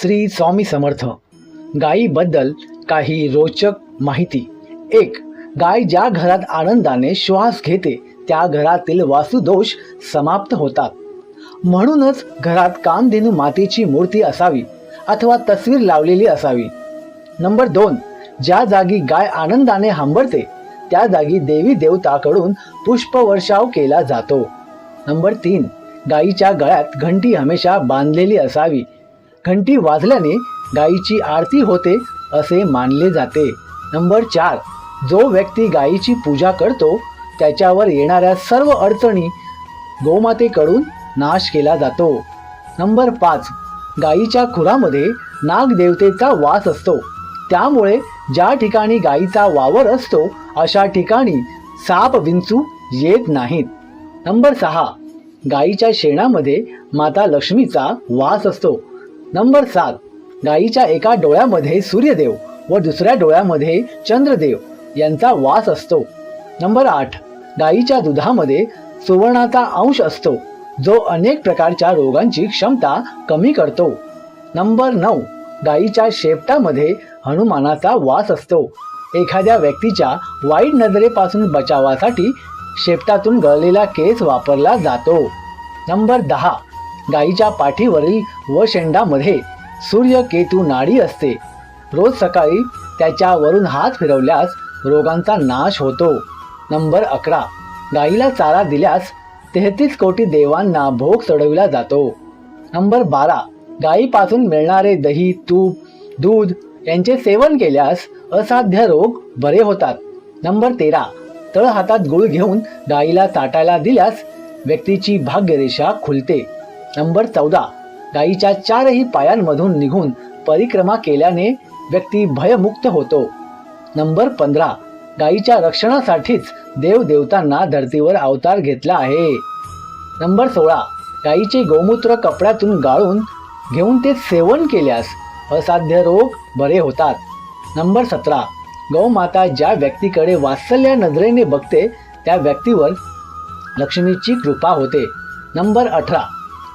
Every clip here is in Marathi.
श्री स्वामी समर्थ. गायीबद्दल काही रोचक माहिती. 1. गाय ज्या घरात आनंदाने श्वास घेते त्या घरातील वास्तुदोष समाप्त होतात. म्हणूनच घरात कामधेनू मातेची मूर्ती असावी अथवा तस्वीर लावलेली असावी. नंबर 2. ज्या जागी गाय आनंदाने हंबरते त्या जागी देवी देवताकडून पुष्पवर्षाव केला जातो. नंबर 3. गायीच्या गळ्यात घंटी हमेशा बांधलेली असावी. घंटी वाजल्याने गायीची आरती होते असे मानले जाते. नंबर 4. जो व्यक्ती गायीची पूजा करतो त्याच्यावर येणाऱ्या सर्व अडचणी गोमातेकडून नाश केला जातो. नंबर 5. गायीच्या खुरामध्ये नागदेवतेचा वास असतो. त्यामुळे ज्या ठिकाणी गायीचा वावर असतो अशा ठिकाणी साप विंचू येत नाहीत. नंबर 6. गायीच्या शेणामध्ये माता लक्ष्मीचा वास असतो. नंबर 7. गायीच्या एका डोळ्यामध्ये सूर्यदेव व दुसऱ्या डोळ्यामध्ये चंद्रदेव यांचा वास असतो. नंबर 8. गायीच्या दुधामध्ये सुवर्णाचा अंश असतो जो अनेक प्रकारच्या रोगांची क्षमता कमी करतो. नंबर 9. गायीच्या शेपटामध्ये हनुमानाचा वास असतो. एखाद्या व्यक्तीच्या वाईट नजरेपासून बचावासाठी शेपटातून गळलेला केस वापरला जातो. नंबर 10. गायीच्या पाठीवरील व शेंडामध्ये सूर्य केतू नाडी असते. रोज सकाळी त्याच्यावरून हात फिरवल्यास रोगांचा नाश होतो. नंबर 11. गायीला चारा दिल्यास 33 कोटी देवांना भोग चढविला जातो. नंबर 12. गायीपासून मिळणारे दही, तूप, दूध यांचे सेवन केल्यास असाध्य रोग बरे होतात. नंबर 13. तळहातात गुळ घेऊन गायीला चाटायला दिल्यास व्यक्तीची भाग्यरेषा खुलते. नंबर 14. गायीच्या 4ही पायांमधून निघून परिक्रमा केल्याने व्यक्ती भयमुक्त होतो. नंबर 15. गायीच्या रक्षणासाठीच देवदेवतांना धर्तीवर अवतार घेतला आहे. नंबर 16. गायीचे गोमूत्र कपड्यातून गाळून घेऊन ते सेवन केल्यास असाध्य रोग बरे होतात. नंबर 17. गौमाता ज्या व्यक्तीकडे वात्सल्य नजरेने बघते त्या व्यक्तीवर लक्ष्मीची कृपा होते. नंबर 18.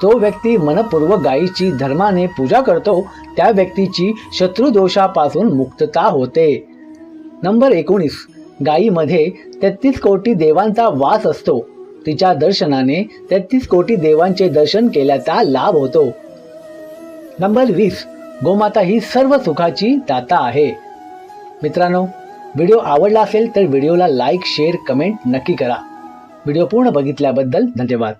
जो व्यक्ती मनपूर्वक गायीची धर्माने पूजा करतो त्या व्यक्तीची शत्रुदोषापासून मुक्तता होते. नंबर 19. गायीमध्ये 33 कोटी देवांचा वास असतो. तिच्या दर्शनाने 33 कोटी देवांचे दर्शन केल्याचा लाभ होतो. नंबर 20. गोमाता ही सर्व सुखाची दाता आहे. मित्रांनो, व्हिडिओ आवडला असेल तर व्हिडिओला लाईक, शेअर, कमेंट नक्की करा. व्हिडिओ पूर्ण बघितल्याबद्दल धन्यवाद.